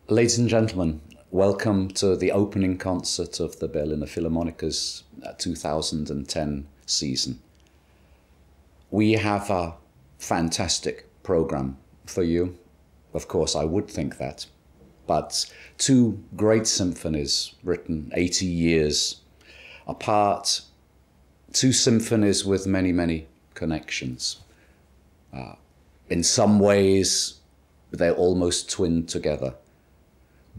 Ladies and gentlemen, welcome to the opening concert of the Berliner Philharmoniker's 2010 season. We have a fantastic program for you. Of course, I would think that. But two great symphonies written 80 years apart, two symphonies with many, many connections. In some ways, they're almost twinned together.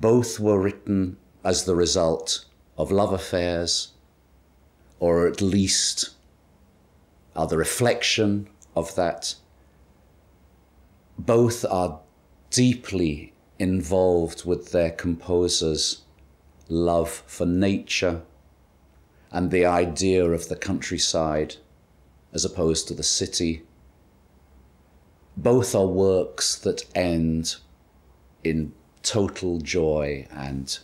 Both were written as the result of love affairs, or at least are the reflection of that. Both are deeply involved with their composer's love for nature and the idea of the countryside as opposed to the city. Both are works that end in total joy and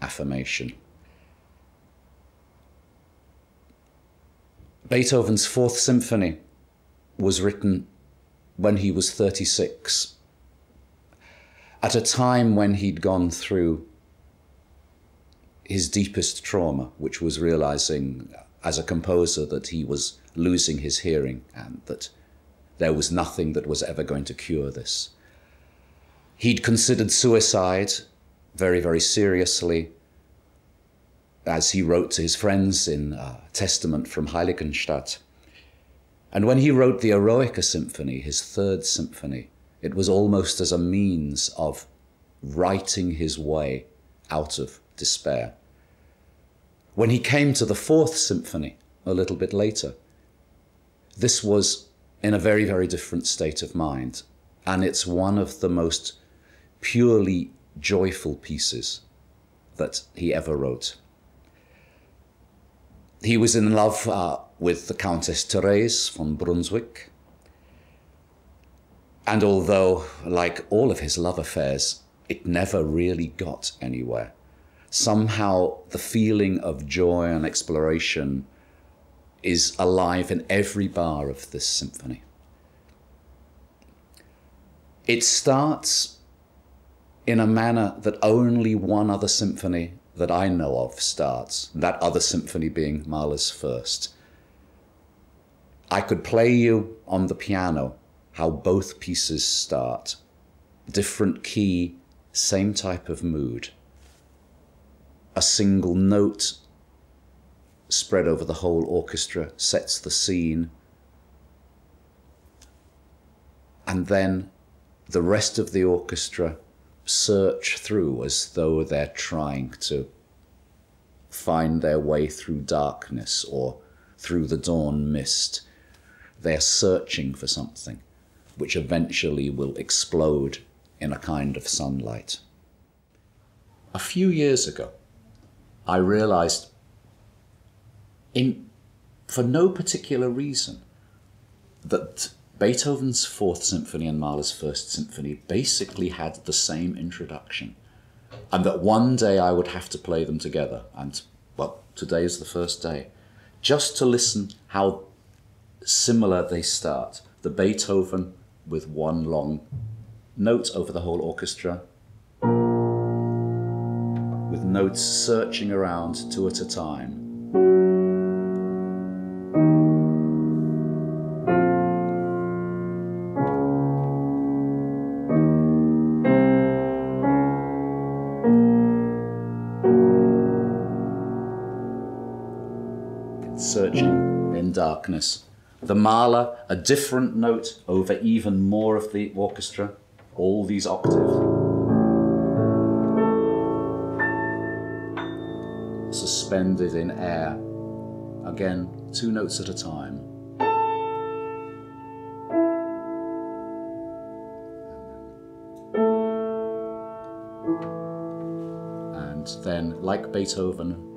affirmation. Beethoven's Fourth Symphony was written when he was 36, at a time when he'd gone through his deepest trauma, which was realizing as a composer that he was losing his hearing and that there was nothing that was ever going to cure this. He'd considered suicide very, very seriously, as he wrote to his friends in Testament from Heiligenstadt. And when he wrote the Eroica Symphony, his third symphony, it was almost as a means of writing his way out of despair. When he came to the Fourth Symphony a little bit later, this was in a very, very different state of mind. And it's one of the most purely joyful pieces that he ever wrote. He was in love with the Countess Therese von Brunswick. And although, like all of his love affairs, it never really got anywhere, somehow the feeling of joy and exploration is alive in every bar of this symphony. It starts in a manner that only one other symphony that I know of starts, that other symphony being Mahler's First. I could play you on the piano how both pieces start. Different key, same type of mood. A single note spread over the whole orchestra sets the scene. And then the rest of the orchestra search through as though they're trying to find their way through darkness or through the dawn mist. They're searching for something which eventually will explode in a kind of sunlight. A few years ago, I realized, for no particular reason, that Beethoven's Fourth Symphony and Mahler's First Symphony basically had the same introduction, and that one day I would have to play them together. And, well, today is the first day, just to listen how similar they start. The Beethoven with one long note over the whole orchestra, with notes searching around two at a time. Searching in darkness. The Mahler, a different note over even more of the orchestra, all these octaves. Suspended in air. Again, two notes at a time. And then, like Beethoven,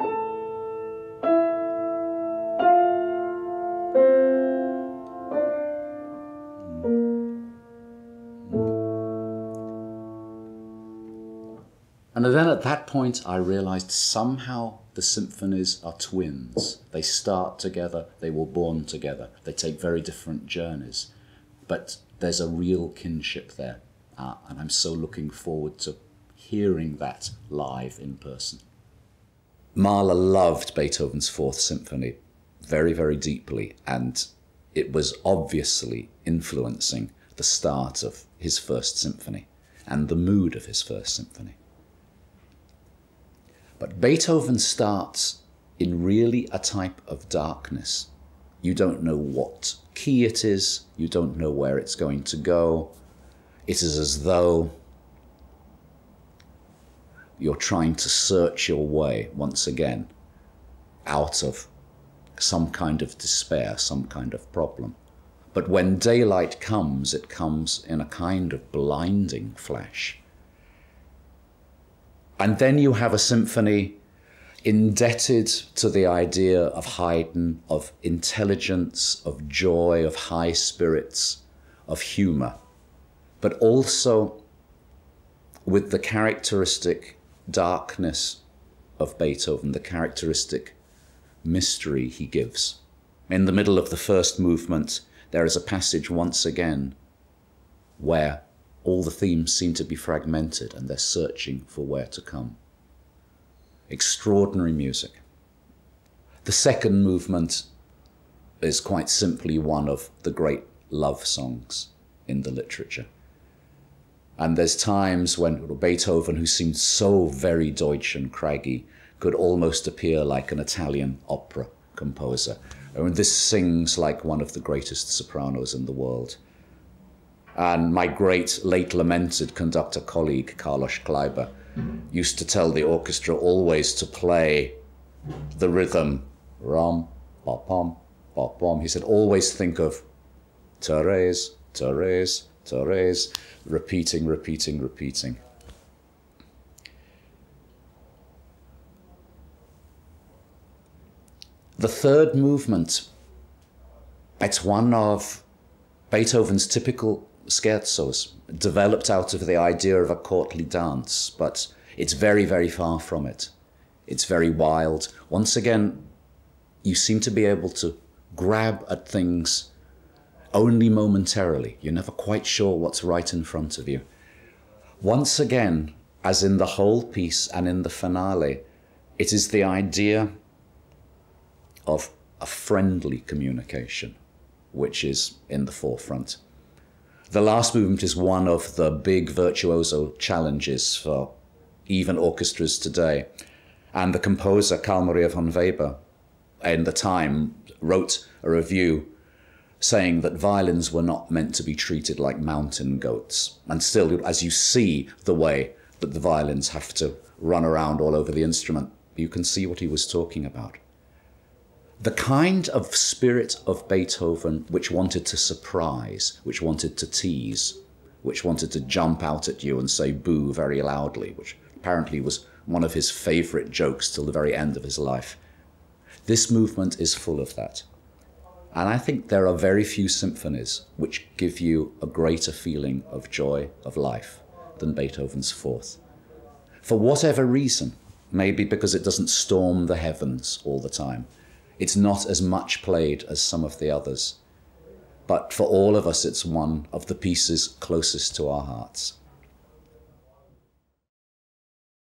and then at that point, I realized somehow the symphonies are twins. They start together, they were born together. They take very different journeys, but there's a real kinship there. And I'm so looking forward to hearing that live in person. Mahler loved Beethoven's Fourth Symphony very, very deeply, and it was obviously influencing the start of his First Symphony and the mood of his First Symphony. But Beethoven starts in really a type of darkness. You don't know what key it is, you don't know where it's going to go. It is as though you're trying to search your way once again out of some kind of despair, some kind of problem. But when daylight comes, it comes in a kind of blinding flash. And then you have a symphony indebted to the idea of Haydn, of intelligence, of joy, of high spirits, of humor, but also with the characteristic darkness of Beethoven, the characteristic mystery he gives. In the middle of the first movement, there is a passage once again where all the themes seem to be fragmented and they're searching for where to come. Extraordinary music. The second movement is quite simply one of the great love songs in the literature. And there's times when Beethoven, who seemed so very Deutsch and craggy, could almost appear like an Italian opera composer. And this sings like one of the greatest sopranos in the world. And my great late lamented conductor colleague, Carlos Kleiber, used to tell the orchestra always to play the rhythm, rom, pom, pom. He said, always think of Therese, Therese, Therese, repeating, repeating, repeating. The third movement, it's one of Beethoven's typical scherzos, developed out of the idea of a courtly dance, but it's very, very far from it. It's very wild. Once again, you seem to be able to grab at things only momentarily. You're never quite sure what's right in front of you. Once again, as in the whole piece and in the finale, it is the idea of a friendly communication which is in the forefront. The last movement is one of the big virtuoso challenges for even orchestras today. And the composer, Carl Maria von Weber, in the time, wrote a review saying that violins were not meant to be treated like mountain goats. And still, as you see the way that the violins have to run around all over the instrument, you can see what he was talking about. The kind of spirit of Beethoven which wanted to surprise, which wanted to tease, which wanted to jump out at you and say boo very loudly, which apparently was one of his favorite jokes till the very end of his life. This movement is full of that. And I think there are very few symphonies which give you a greater feeling of joy, of life, than Beethoven's Fourth. For whatever reason, maybe because it doesn't storm the heavens all the time. It's not as much played as some of the others. But for all of us, it's one of the pieces closest to our hearts.